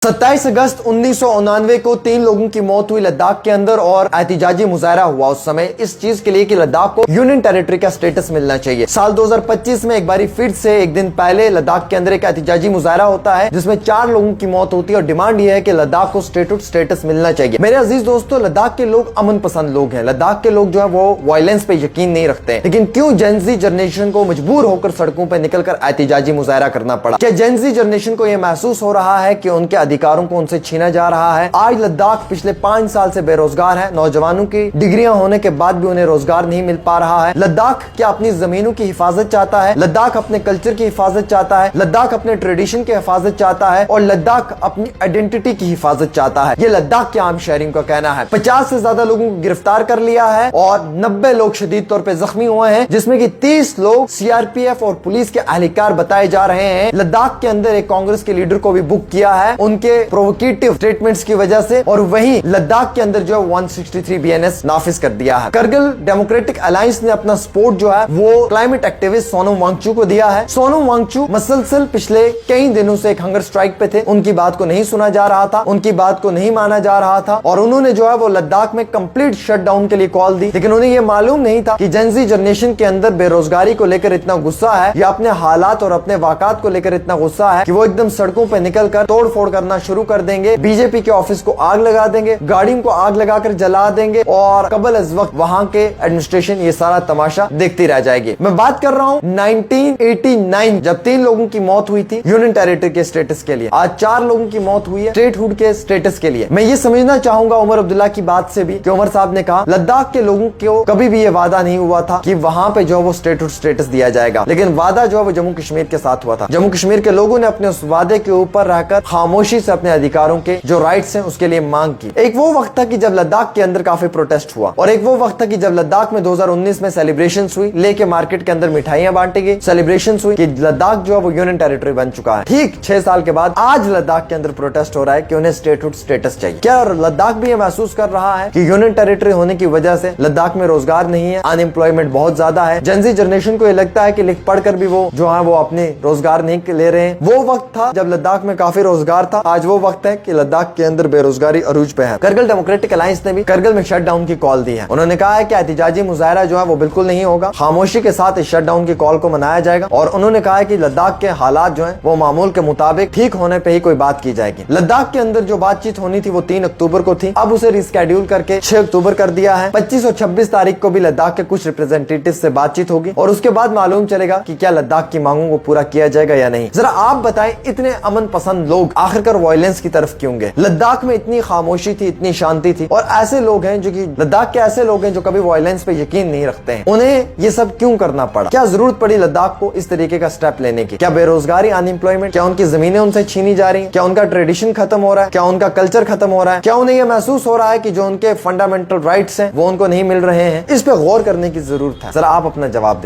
27 अगस्त 1999 को 3 लोगों की मौत हुई लद्दाख के अंदर और एहतिजाजी मुजाहरा हुआ उस समय इस चीज के लिए कि लद्दाख को यूनियन टेरिटरी का स्टेटस मिलना चाहिए। साल 2025 में एक बारी फिर से एक दिन पहले लद्दाख के अंदर एक एहतिजाजी मुजाहरा होता है जिसमें 4 लोगों की मौत होती है और डिमांड यह है कि लद्दाख को स्टेटहुड स्टेटस मिलना चाहिए। मेरे अजीज दोस्तों, लद्दाख के लोग अमन पसंद लोग हैं। लद्दाख के लोग जो है वो वायलेंस पे यकीन नहीं रखते हैं, लेकिन क्यों जेनजी जनरेशन को मजबूर होकर सड़कों पर निकलकर एहतिजाजी मुजाहरा करना पड़ा? क्या जेनजी जनरेशन को यह महसूस हो रहा है कि उनके अधिकारों को उनसे छीना जा रहा है? आज लद्दाख पिछले 5 साल से बेरोजगार है। नौजवानों की डिग्रियां होने के बाद भी उन्हें रोजगार नहीं मिल पा रहा है। लद्दाख क्या अपनी जमीनों की हिफाजत चाहता है? लद्दाख अपने कल्चर की हिफाजत चाहता है? लद्दाख अपने ट्रेडिशन की हिफाजत चाहता है और लद्दाख अपनी आइडेंटिटी की हिफाजत चाहता है? ये लद्दाख के आम शहरियों का कहना है। 50 से ज्यादा लोगों को गिरफ्तार कर लिया है और 90 लोग शदीद तौर पर जख्मी हुए हैं, जिसमें कि 30 लोग सीआरपीएफ और पुलिस के एहलकार बताए जा रहे हैं। लद्दाख के अंदर एक कांग्रेस के लीडर को भी बुक किया है उनके प्रोवोकेटिव स्टेटमेंट्स की वजह से, और वहीं लद्दाख के अंदर जो है 163 बीएनएस नाफिज कर दिया है। करगिल डेमोक्रेटिक अलायंस ने अपना सपोर्ट जो है वो क्लाइमेट एक्टिविस्ट सोनम वांगचुक को दिया है। सोनम वांगचुक मसलसल पिछले कई दिनों से एक हंगर स्ट्राइक पे थे। उनकी बात को नहीं सुना जा रहा था, उनकी बात को नहीं माना जा रहा था और उन्होंने जो है वो लद्दाख में कंप्लीट शटडाउन के लिए कॉल दी। लेकिन उन्हें यह मालूम नहीं था कि जेनजी जनरेशन के अंदर बेरोजगारी को लेकर इतना गुस्सा है या अपने हालात और अपने वाकत को लेकर इतना गुस्सा है कि वो एकदम सड़कों पर निकलकर तोड़ फोड़ करना शुरू कर देंगे, बीजेपी के ऑफिस को आग लगा देंगे, गाड़ियों को आग लगाकर जला देंगे और कबल अज वक्त वहां के एडमिनिस्ट्रेशन ये सारा तमाशा देखती रह जाएगी। मैं बात कर रहा हूं 1989 जब 3 लोगों की मौत हुई थी यूनियन टेरिटरी के स्टेटस के लिए। आज 4 लोगों की मौत हुई है स्टेटहुड के स्टेटस के लिए। मैं ये समझना चाहूंगा उमर अब्दुल्ला की बात से भी कि उमर साहब ने कहा लद्दाख के लोगों को कभी भी ये वादा नहीं हुआ था कि वहां पे जो वो स्टेटहुड स्टेटस दिया जाएगा, लेकिन वादा जो है वो जम्मू कश्मीर के साथ हुआ था। जम्मू कश्मीर के लोगों ने अपने उस वादे के ऊपर रहकर खामोशी से अपने अधिकारों के जो राइट्स हैं उसके लिए मांग की। एक वो वक्त था कि जब लद्दाख के अंदर काफी प्रोटेस्ट हुआ और एक वो वक्त था कि जब लद्दाख में 2019 में सेलिब्रेशंस हुई, लेके मार्केट के अंदर मिठाइयां बांटी गई, सेलिब्रेशंस हुई कि लद्दाख जो है वो यूनियन टेरिटरी बन चुका है। ठीक 6 साल के बाद आज लद्दाख के अंदर प्रोटेस्ट हो रहा है कि उन्हें स्टेटहुड स्टेटस चाहिए। क्या लद्दाख भी ये महसूस कर रहा है कि यूनियन टेरिटरी होने की वजह से लद्दाख में रोजगार नहीं है, अनएम्प्लॉयमेंट बहुत ज्यादा है? जेनजी जनरेशन को ये लगता है कि लिख पढ़कर भी वो जो है वो अपने रोजगार नहीं ले रहे हैं। वो वक्त था जब लद्दाख में काफी रोजगार था, आज वो वक्त है कि लद्दाख के अंदर बेरोजगारी अरूज पे है। करगिल डेमोक्रेटिक अलायंस ने भी करगिल में शटडाउन की कॉल दी है। उन्होंने कहा है कि एहतिजाजी मुजाहरा जो है वो बिल्कुल नहीं होगा, खामोशी के साथ इस शटडाउन की कॉल को मनाया जाएगा और उन्होंने कहा है कि लद्दाख के हालात जो है वो मामूल के मुताबिक ठीक होने पे ही कोई बात की जाएगी। लद्दाख के अंदर जो बातचीत होनी थी वो 3 अक्टूबर को थी, अब उसे रिस्केड्यूल करके 6 अक्टूबर कर दिया है। 25 और 26 तारीख को भी लद्दाख के कुछ रिप्रेजेंटेटिव से बातचीत होगी और उसके बाद मालूम चलेगा कि क्या लद्दाख की मांगों को पूरा किया जाएगा या नहीं। जरा आप बताएं, इतने अमन पसंद लोग आखिरकार वायलेंस की तरफ क्यों गए? लद्दाख में इतनी खामोशी थी, इतनी शांति थी और ऐसे लोग हैं जो कि लद्दाख के ऐसे लोग हैं जो कभी वायलेंस पे यकीन नहीं रखते हैं। उन्हें ये सब क्यों करना पड़ा? क्या जरूरत पड़ी लद्दाख को इस तरीके का स्टेप लेने की? क्या बेरोजगारी, अनएम्प्लॉयमेंट, क्या उनकी जमीनें उनसे छीनी जा रही हैं? क्या उनका ट्रेडिशन खत्म हो रहा है? क्या उनका कल्चर खत्म हो रहा है? क्या उन्हें यह महसूस हो रहा है कि जो उनके फंडामेंटल राइट्स हैं वो उनको नहीं मिल रहे हैं? इस पे गौर करने की जरूरत है। जरा आप अपना जवाब दें।